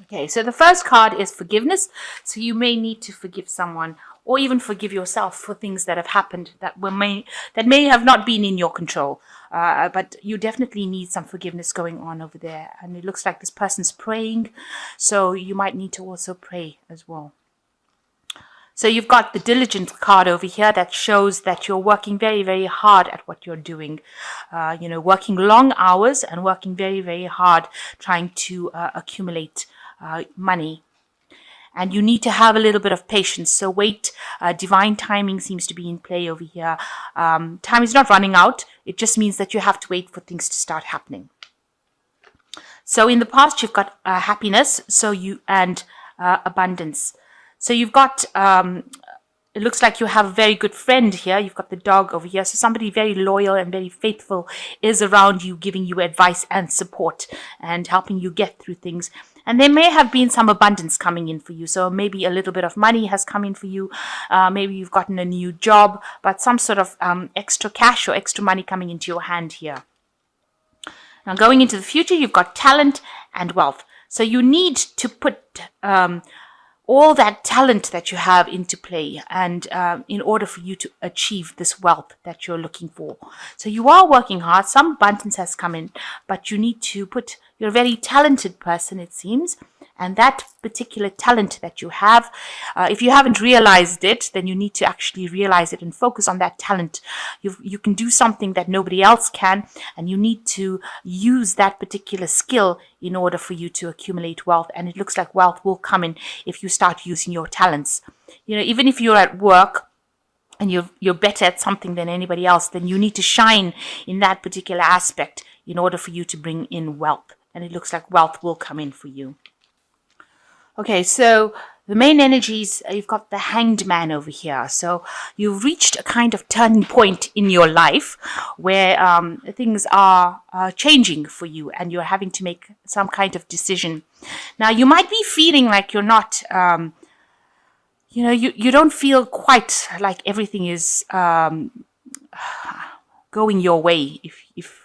Okay, so the first card is forgiveness. So you may need to forgive someone or even forgive yourself for things that have happened that may have not been in your control. But you definitely need some forgiveness going on over there. And it looks like this person's praying. So you might need to also pray as well. So you've got the diligent card over here that shows that you're working very, very hard at what you're doing. Working long hours and working very, very hard trying to accumulate money. And you need to have a little bit of patience. So wait, divine timing seems to be in play over here. Time is not running out. It just means that you have to wait for things to start happening. So in the past, you've got happiness and abundance. So you've got, it looks like you have a very good friend here. You've got the dog over here. So somebody very loyal and very faithful is around you, giving you advice and support and helping you get through things. And there may have been some abundance coming in for you. So maybe a little bit of money has come in for you. Maybe you've gotten a new job, but some sort of extra cash or extra money coming into your hand here. Now going into the future, you've got talent and wealth. So you need to put all that talent that you have into play and in order for you to achieve this wealth that you're looking for. So you are working hard. Some abundance has come in, but you need to you're a very talented person, it seems. And that particular talent that you have, if you haven't realized it, then you need to actually realize it and focus on that talent. You can do something that nobody else can, and you need to use that particular skill in order for you to accumulate wealth. And it looks like wealth will come in if you start using your talents. Even if you're at work and you're better at something than anybody else, then you need to shine in that particular aspect in order for you to bring in wealth. And it looks like wealth will come in for you. Okay, so the main energies, you've got the Hanged Man over here. So you've reached a kind of turning point in your life where things are changing for you and you're having to make some kind of decision. Now, you might be feeling like you're not, you don't feel quite like everything is going your way. If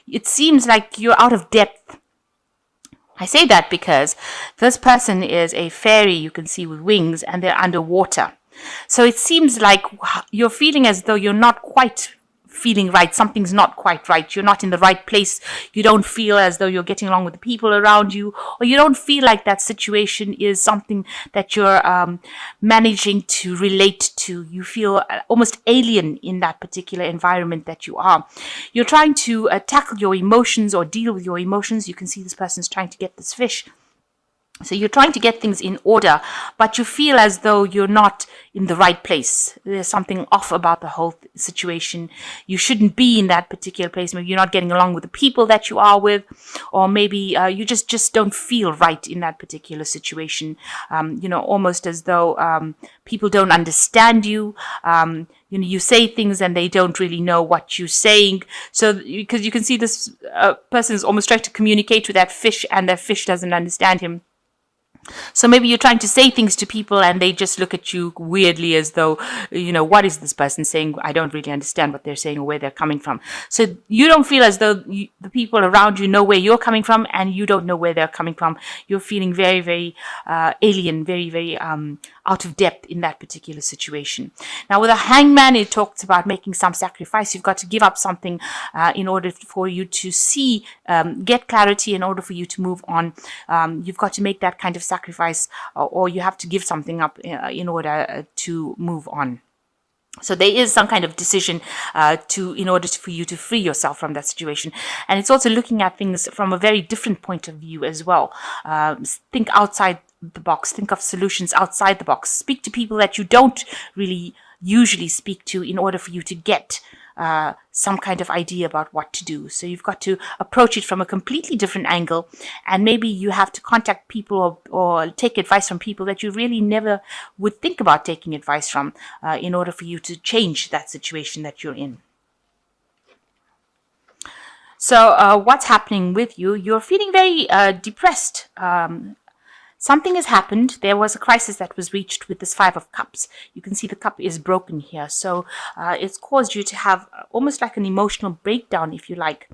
it seems like you're out of depth. I say that because this person is a fairy you can see with wings and they're underwater. So it seems like you're feeling as though you're not quite feeling right. Something's not quite right. You're not in the right place. You don't feel as though you're getting along with the people around you, or you don't feel like that situation is something that you're managing to relate to. You feel almost alien in that particular environment that you are. You're trying to tackle your emotions or deal with your emotions. You can see this person's trying to get this fish. So you're trying to get things in order, but you feel as though you're not in the right place. There's something off about the whole situation. You shouldn't be in that particular place. Maybe you're not getting along with the people that you are with, or maybe you just don't feel right in that particular situation. Almost as though people don't understand you. You say things and they don't really know what you're saying. So because you can see this person is almost trying to communicate with that fish and that fish doesn't understand him. So maybe you're trying to say things to people and they just look at you weirdly as though, what is this person saying? I don't really understand what they're saying or where they're coming from. So you don't feel as though the people around you know where you're coming from and you don't know where they're coming from. You're feeling very, very alien, very, very out of depth in that particular situation. Now with a hangman, it talks about making some sacrifice. You've got to give up something in order for you to see, get clarity, in order for you to move on. You've got to make that kind of sacrifice, or you have to give something up in order to move on. So there is some kind of decision in order for you to free yourself from that situation. And it's also looking at things from a very different point of view as well. Think outside the box. Think of solutions outside the box. Speak to people that you don't really usually speak to in order for you to get some kind of idea about what to do. So you've got to approach it from a completely different angle, and maybe you have to contact people or take advice from people that you really never would think about taking advice from in order for you to change that situation that you're in. So what's happening with you? You're feeling very depressed. Something has happened. There was a crisis that was reached with this Five of Cups. You can see the cup is broken here. So it's caused you to have almost like an emotional breakdown, if you like.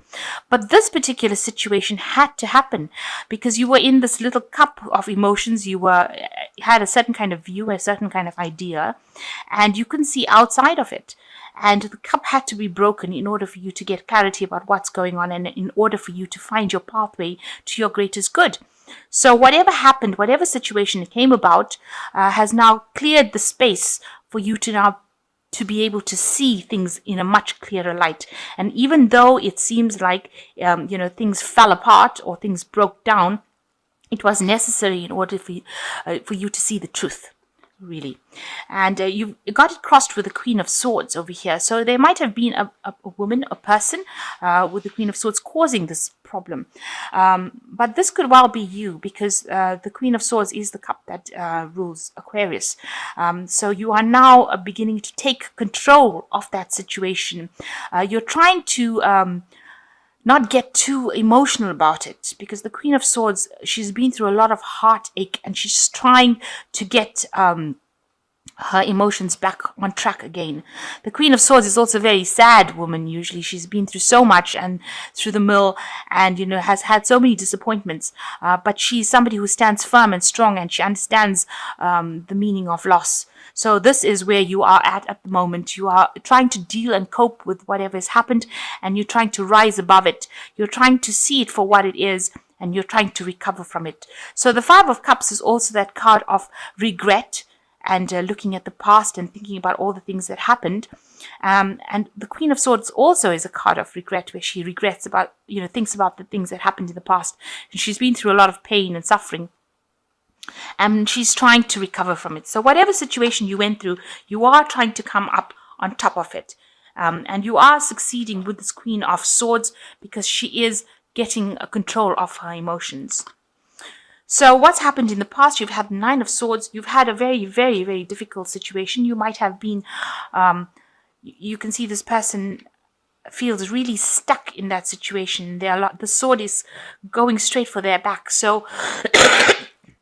But this particular situation had to happen because you were in this little cup of emotions. You had a certain kind of view, a certain kind of idea, and you couldn't see outside of it. And the cup had to be broken in order for you to get clarity about what's going on and in order for you to find your pathway to your greatest good. So whatever happened, whatever situation came about, has now cleared the space for you to now to be able to see things in a much clearer light. And even though it seems like, things fell apart or things broke down, it was necessary in order for you to see the truth. Really. And you've got it crossed with the Queen of Swords over here. So there might have been a woman, a person with the Queen of Swords causing this problem. But this could well be you because the Queen of Swords is the cup that rules Aquarius. So you are now beginning to take control of that situation. You're trying to not get too emotional about it because the Queen of Swords, she's been through a lot of heartache and she's trying to get her emotions back on track again. The Queen of Swords is also a very sad woman usually. She's been through so much and through the mill and, has had so many disappointments. But she's somebody who stands firm and strong and she understands the meaning of loss. So this is where you are at the moment. You are trying to deal and cope with whatever has happened and you're trying to rise above it. You're trying to see it for what it is and you're trying to recover from it. So the Five of Cups is also that card of regret and looking at the past and thinking about all the things that happened. And the Queen of Swords also is a card of regret where she regrets about, thinks about the things that happened in the past. And she's been through a lot of pain and suffering. And she's trying to recover from it. So whatever situation you went through, you are trying to come up on top of it. And you are succeeding with this Queen of Swords because she is getting a control of her emotions. So what's happened in the past? You've had the Nine of Swords. You've had a very, very, very difficult situation. You might have been, you can see this person feels really stuck in that situation. The sword is going straight for their back. So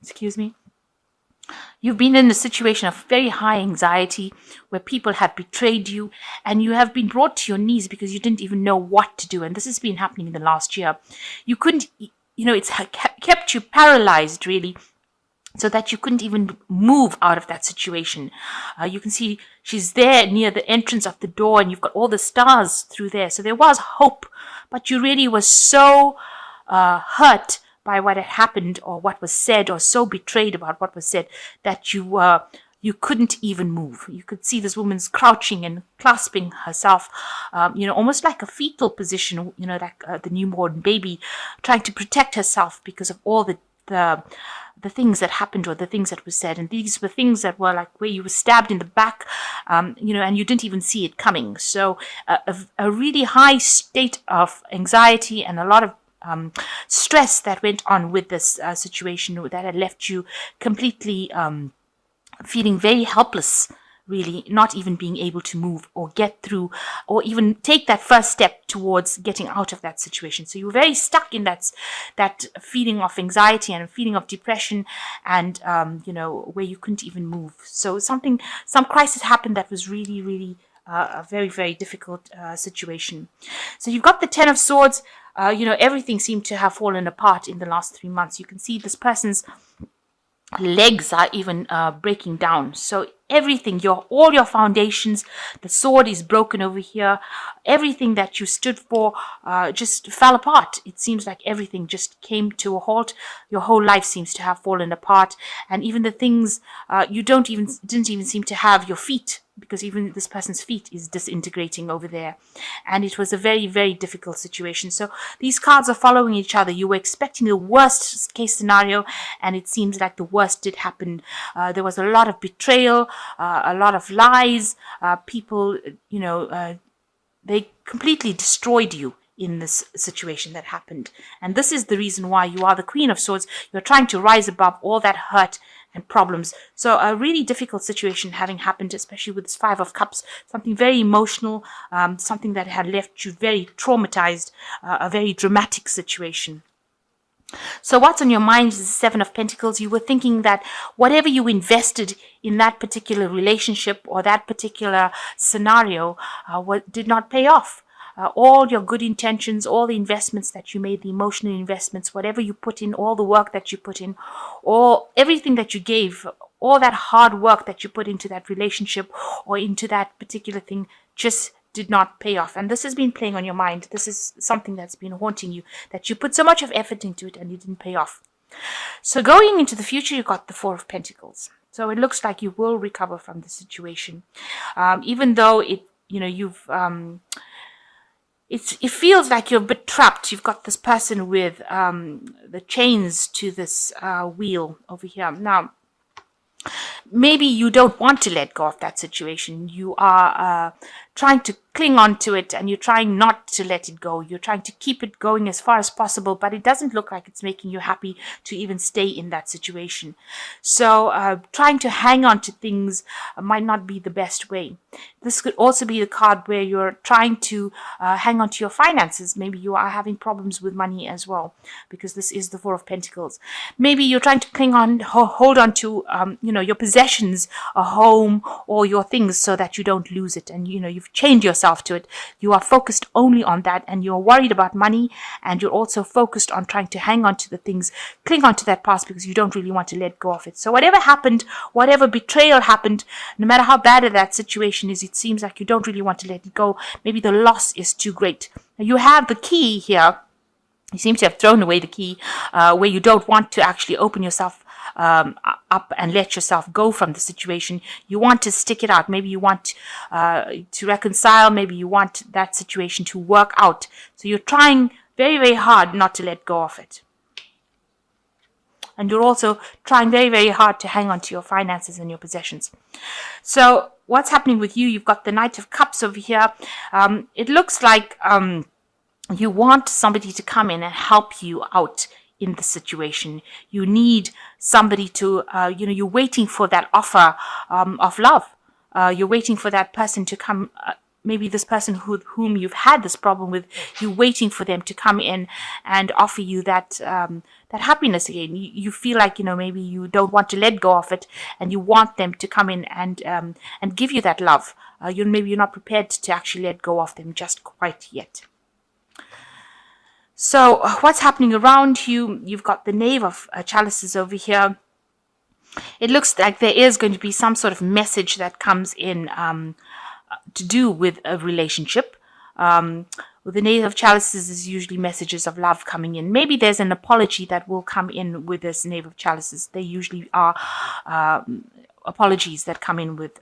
excuse me, you've been in a situation of very high anxiety where people have betrayed you and you have been brought to your knees because you didn't even know what to do. And this has been happening in the last year. You couldn't, it's kept you paralyzed really so that you couldn't even move out of that situation. You can see she's there near the entrance of the door and you've got all the stars through there. So there was hope, but you really was so hurt by what had happened or what was said or so betrayed about what was said that you couldn't even move. You could see this woman's crouching and clasping herself, almost like a fetal position, like the newborn baby trying to protect herself because of all the things that happened or the things that were said. And these were things that were like where you were stabbed in the back, and you didn't even see it coming. So a really high state of anxiety and a lot of stress that went on with this situation that had left you completely feeling very helpless, really, not even being able to move or get through or even take that first step towards getting out of that situation. So you were very stuck in that feeling of anxiety and a feeling of depression and, where you couldn't even move. So some crisis happened that was really, really a very, very difficult situation. So you've got the Ten of Swords. Everything seemed to have fallen apart in the last 3 months. You can see this person's legs are even breaking down. So everything, all your foundations, the sword is broken over here. Everything that you stood for just fell apart. It seems like everything just came to a halt. Your whole life seems to have fallen apart. And even the things you didn't even seem to have your feet, because even this person's feet is disintegrating over there. And it was a very, very difficult situation. So these cards are following each other. You were expecting the worst case scenario, and it seems like the worst did happen. There was a lot of betrayal, a lot of lies. People, they completely destroyed you in this situation that happened. And this is the reason why you are the Queen of Swords. You're trying to rise above all that hurt and problems. So a really difficult situation having happened, especially with this Five of Cups, something very emotional, something that had left you very traumatized, a very dramatic situation. So what's on your mind is the Seven of Pentacles. You were thinking that whatever you invested in that particular relationship or that particular scenario did not pay off. All your good intentions, all the investments that you made, the emotional investments, whatever you put in, all the work that you put in, all everything that you gave, all that hard work that you put into that relationship or into that particular thing just did not pay off. And this has been playing on your mind. This is something that's been haunting you, that you put so much of effort into it and it didn't pay off. So going into the future, you got the Four of Pentacles. So it looks like you will recover from the situation, even though it feels like you're a bit trapped. You've got this person with the chains to this wheel over here. Now, maybe you don't want to let go of that situation. You are trying to cling on to it and you're trying not to let it go. You're trying to keep it going as far as possible, but it doesn't look like it's making you happy to even stay in that situation. So trying to hang on to things might not be the best way. This could also be the card where you're trying to hang on to your finances. Maybe you are having problems with money as well, because this is the Four of Pentacles. Maybe you're trying to cling on, hold on to, your possessions, a home, or your things, so that you don't lose it. And you've chained yourself to it. You are focused only on that, and you're worried about money, and you're also focused on trying to hang on to the things, cling on to that past, because you don't really want to let go of it. So whatever happened, whatever betrayal happened, no matter how bad that situation is, it seems like you don't really want to let it go. Maybe the loss is too great. Now you have the key here. You seem to have thrown away the key, where you don't want to actually open yourself up and let yourself go from the situation. You want to stick it out. Maybe you want to reconcile. Maybe you want that situation to work out. So you're trying very, very hard not to let go of it. And you're also trying very, very hard to hang on to your finances and your possessions. So what's happening with you? You've got the Knight of Cups over here. It looks like you want somebody to come in and help you out in the situation. You need somebody to, you're waiting for that offer of love. You're waiting for that person to come. Maybe this person whom you've had this problem with, you're waiting for them to come in and offer you that that happiness again. You feel like, maybe you don't want to let go of it, and you want them to come in and give you that love. Maybe you're not prepared to actually let go of them just quite yet. So what's happening around you? You've got the Knave of Chalices over here. It looks like there is going to be some sort of message that comes in to do with a relationship. With the Knave of Chalices is usually messages of love coming in. Maybe there's an apology that will come in with this Knave of Chalices. They usually are apologies that come in with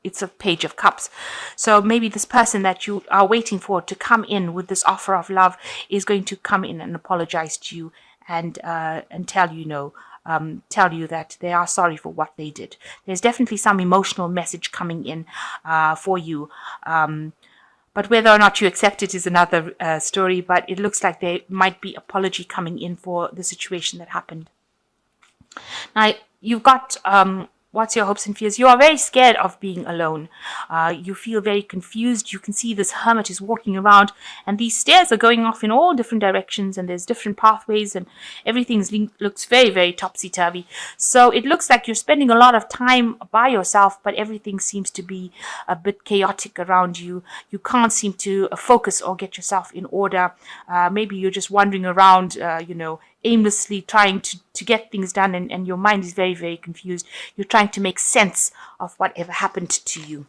it's a Page of Cups. So maybe this person that you are waiting for to come in with this offer of love is going to come in and apologize to you and tell you tell you that they are sorry for what they did. There's definitely some emotional message coming in for you. But whether or not you accept it is another story. But it looks like there might be apology coming in for the situation that happened. Now, you've got what's your hopes and fears? You are very scared of being alone. You feel very confused. You can see this hermit is walking around, and these stairs are going off in all different directions, and there's different pathways, and everything looks very, very topsy-turvy. So it looks like you're spending a lot of time by yourself, but everything seems to be a bit chaotic around you. You can't seem to focus or get yourself in order. Maybe you're just wandering around, aimlessly trying to get things done, and your mind is very, very confused. You're trying to make sense of whatever happened to you.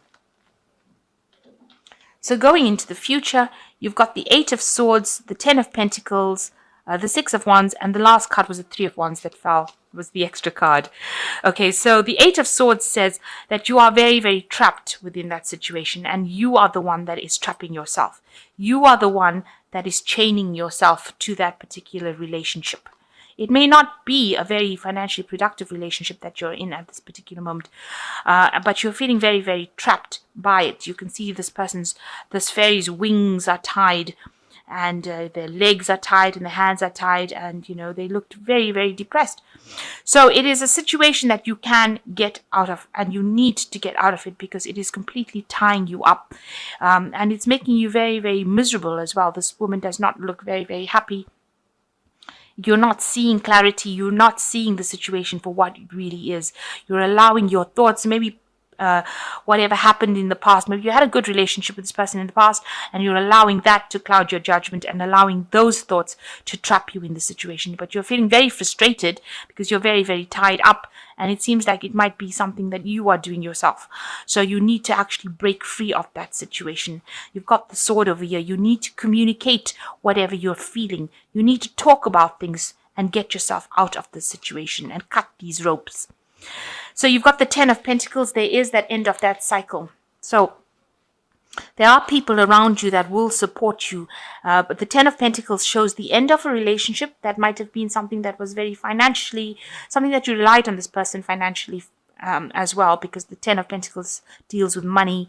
So going into the future, you've got the Eight of Swords, the Ten of Pentacles, the Six of Wands, and the last card was the Three of Wands that fell, was the extra card. Okay, so the Eight of Swords says that you are very, very trapped within that situation, and you are the one that is trapping yourself. You are the one that is chaining yourself to that particular relationship. It may not be a very financially productive relationship that you're in at this particular moment, but you're feeling very, very trapped by it. You can see this fairy's wings are tied, and their legs are tied, and their hands are tied, and they looked very, very depressed. So it is a situation that you can get out of, and you need to get out of it, because it is completely tying you up, and it's making you very, very miserable as well. This woman does not look very, very happy. You're not seeing clarity. You're not seeing the situation for what it really is. You're allowing your thoughts, maybe whatever happened in the past. Maybe you had a good relationship with this person in the past, and you're allowing that to cloud your judgment and allowing those thoughts to trap you in the situation. But you're feeling very frustrated because you're very, very tied up, and it seems like it might be something that you are doing yourself. So you need to actually break free of that situation. You've got the sword over here. You need to communicate whatever you're feeling. You need to talk about things and get yourself out of the situation and cut these ropes. So you've got the 10 of Pentacles. There is that end of that cycle. So there are people around you that will support you. But the 10 of Pentacles shows the end of a relationship. That might have been something that was very financially, something that you relied on this person financially as well, because the 10 of Pentacles deals with money,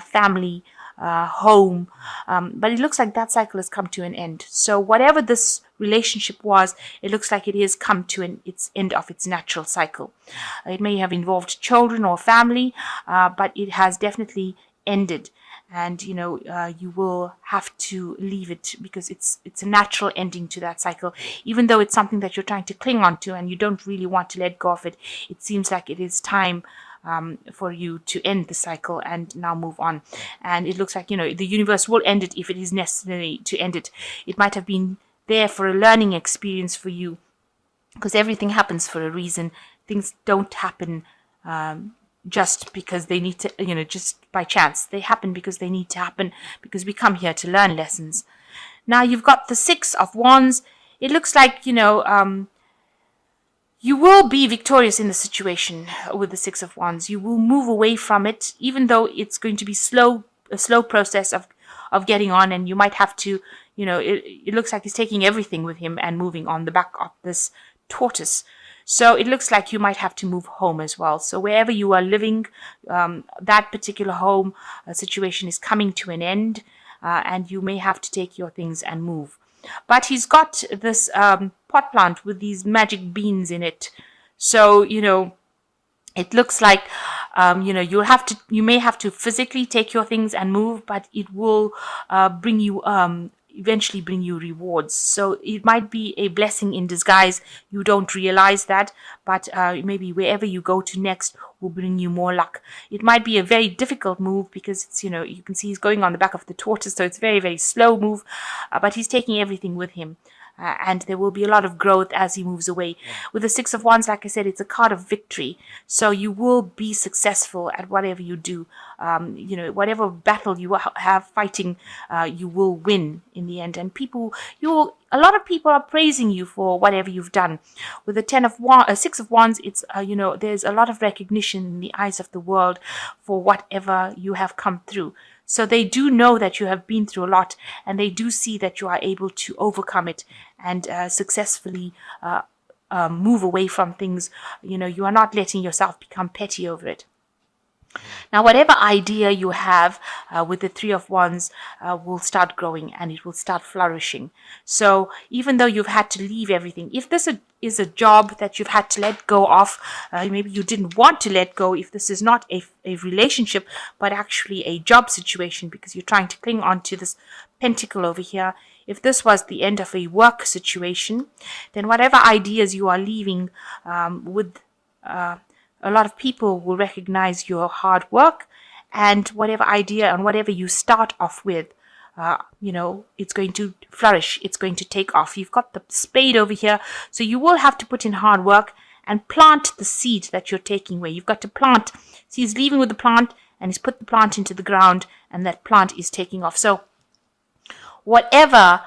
family, home. But it looks like that cycle has come to an end. So whatever this relationship was, it looks like it has come to its end of its natural cycle. It may have involved children or family, but it has definitely ended. And you will have to leave it because it's a natural ending to that cycle. Even though it's something that you're trying to cling on to and you don't really want to let go of it, it seems like it is time for you to end the cycle and now move on. And it looks like the universe will end it if it is necessary to end it. It might have been there for a learning experience for you, because everything happens for a reason. Things don't happen just because they need to, just by chance. They happen because they need to happen, because we come here to learn lessons. Now you've got the 6 of Wands. It looks like, you will be victorious in the situation with the 6 of Wands. You will move away from it, even though it's going to be a slow process of getting on, and you might have to, it looks like he's taking everything with him and moving on the back of this tortoise. So it looks like you might have to move home as well. So wherever you are living, that particular home situation is coming to an end, and you may have to take your things and move. But he's got this pot plant with these magic beans in it. So, it looks like, you may have to physically take your things and move, but it will eventually bring you rewards. So it might be a blessing in disguise. You don't realize that, but maybe wherever you go to next will bring you more luck. It might be a very difficult move because it's, you can see he's going on the back of the tortoise, so it's a very, very slow move, but he's taking everything with him. And there will be a lot of growth as he moves away. With the 6 of Wands, like I said, it's a card of victory. So you will be successful at whatever you do. Whatever battle you have fighting, you will win in the end. And a lot of people are praising you for whatever you've done. With the 6 of Wands, it's there's a lot of recognition in the eyes of the world for whatever you have come through. So they do know that you have been through a lot, and they do see that you are able to overcome it and successfully move away from things. You are not letting yourself become petty over it. Now, whatever idea you have with the 3 of Wands will start growing and it will start flourishing. So even though you've had to leave everything, if this is a job that you've had to let go of, maybe you didn't want to let go, if this is not a relationship, but actually a job situation because you're trying to cling on to this pentacle over here, if this was the end of a work situation, then whatever ideas you are leaving with a lot of people will recognize your hard work, and whatever idea and whatever you start off with, it's going to flourish. It's going to take off. You've got the spade over here, so you will have to put in hard work and plant the seed that you're taking away. You've got to plant. See, he's leaving with the plant, and he's put the plant into the ground, and that plant is taking off. So whatever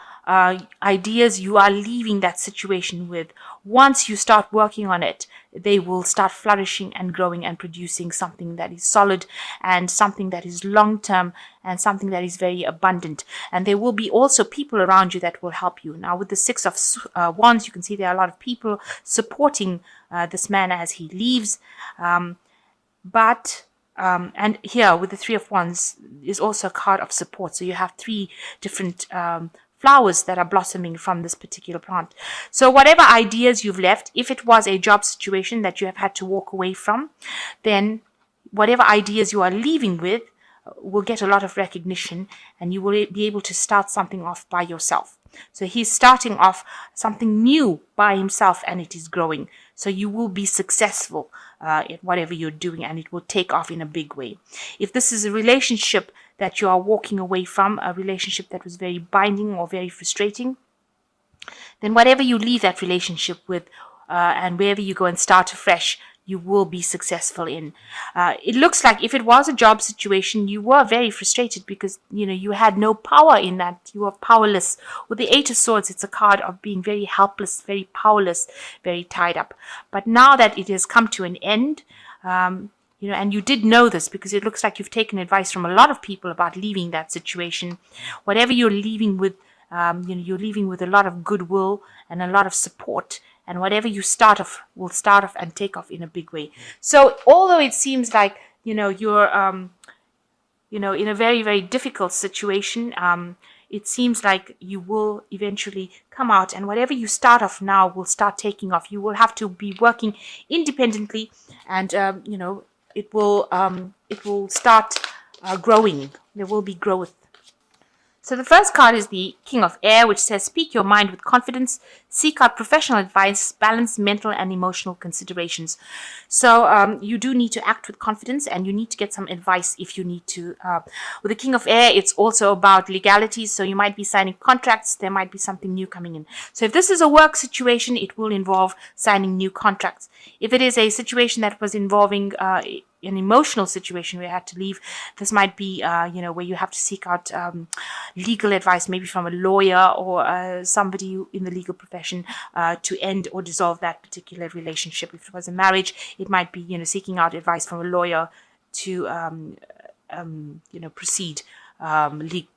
ideas you are leaving that situation with, once you start working on it, they will start flourishing and growing and producing something that is solid and something that is long-term and something that is very abundant. And there will be also people around you that will help you. Now, with the 6 of Wands, you can see there are a lot of people supporting this man as he leaves. And here with the 3 of Wands is also a card of support. So you have 3 different flowers that are blossoming from this particular plant. So whatever ideas you've left, if it was a job situation that you have had to walk away from, then whatever ideas you are leaving with will get a lot of recognition, and you will be able to start something off by yourself. So he's starting off something new by himself, and it is growing. So you will be successful in whatever you're doing, and it will take off in a big way. If this is a relationship that you are walking away from, a relationship that was very binding or very frustrating, then whatever you leave that relationship with, and wherever you go and start afresh, you will be successful in. It looks like if it was a job situation, you were very frustrated because, you had no power in that. You were powerless. With the Eight of Swords, it's a card of being very helpless, very powerless, very tied up. But now that it has come to an end, and you did know this because it looks like you've taken advice from a lot of people about leaving that situation. Whatever you're leaving with, you're leaving with a lot of goodwill and a lot of support. And whatever you start off will start off and take off in a big way. So although it seems like, you're, in a very, very difficult situation, it seems like you will eventually come out, and whatever you start off now will start taking off. You will have to be working independently, and, it will start growing. There will be growth. So the first card is the King of Air, which says, speak your mind with confidence, seek out professional advice, balance mental and emotional considerations. So you do need to act with confidence, and you need to get some advice if you need to. With the King of Air, it's also about legalities. So you might be signing contracts. There might be something new coming in. So if this is a work situation, it will involve signing new contracts. If it is a situation that was involving an emotional situation where you had to leave, this might be, where you have to seek out legal advice, maybe from a lawyer or somebody in the legal profession to end or dissolve that particular relationship. If it was a marriage, it might be, seeking out advice from a lawyer to, proceed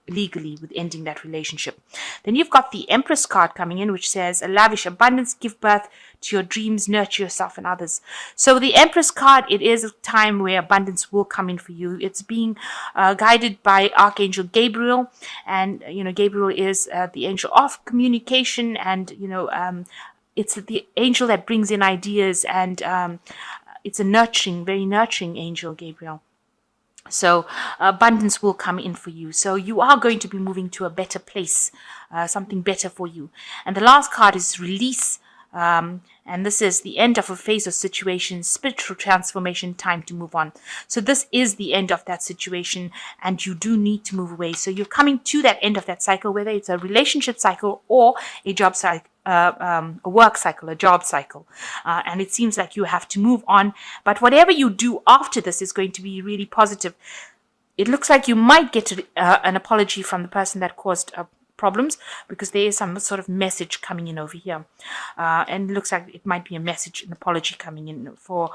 legally with ending that relationship. Then you've got the Empress card coming in, which says, a lavish abundance, give birth to your dreams, nurture yourself and others. So the Empress card, it is a time where abundance will come in for you. It's being guided by Archangel Gabriel, and Gabriel is the angel of communication, and it's the angel that brings in ideas, and it's a very nurturing angel, Gabriel. So abundance will come in for you. So you are going to be moving to a better place, something better for you. And the last card is release. And this is the end of a phase or situation, spiritual transformation, time to move on. So this is the end of that situation, and you do need to move away. So you're coming to that end of that cycle, whether it's a relationship cycle or a job cycle, a work cycle, a job cycle. And it seems like you have to move on. But whatever you do after this is going to be really positive. It looks like you might get an apology from the person that caused problems, because there is some sort of message coming in over here, and it looks like it might be a message, an apology coming in for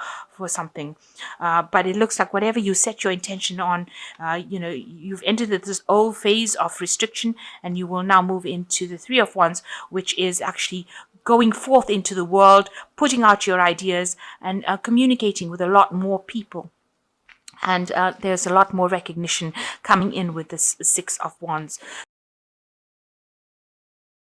something, but it looks like whatever you set your intention on, you've entered this old phase of restriction, and you will now move into the Three of Wands, which is actually going forth into the world, putting out your ideas, and communicating with a lot more people. And there's a lot more recognition coming in with this Six of Wands.